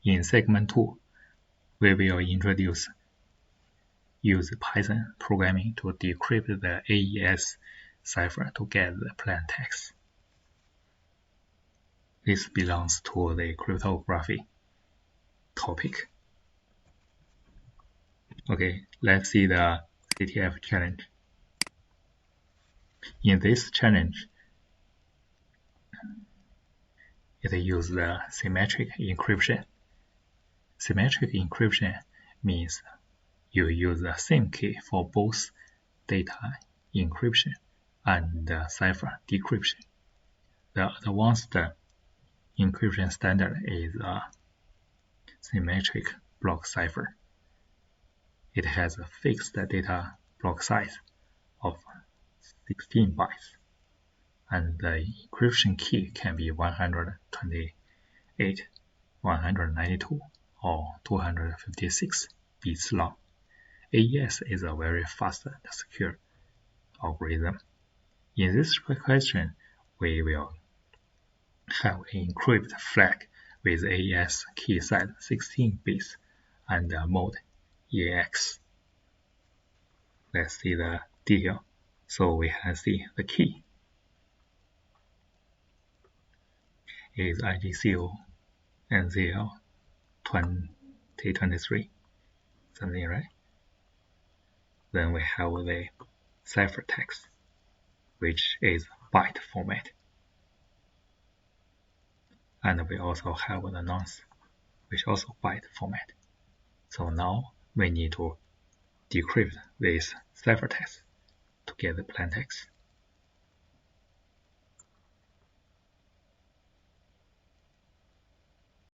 In segment 2, we will use Python programming to decrypt the AES cipher to get the plain text. This belongs to the cryptography topic. Okay, let's see the CTF challenge. In this challenge, it uses the symmetric encryption. Symmetric encryption means you use the same key for both data encryption and cipher decryption. The advanced encryption standard is a symmetric block cipher. It has a fixed data block size of 16 bytes, and the encryption key can be 128, 192, or 256 bits long. AES is a very fast and secure algorithm. In this question, we will have an encrypt flag with AES key size 16 bits and mode EAX. Let's see the detail. So we can see the key is IGCO NZL 2023, something, right? Then we have the ciphertext, which is byte format. And we also have the nonce, which also byte format. So now we need to decrypt this ciphertext to get the plain text.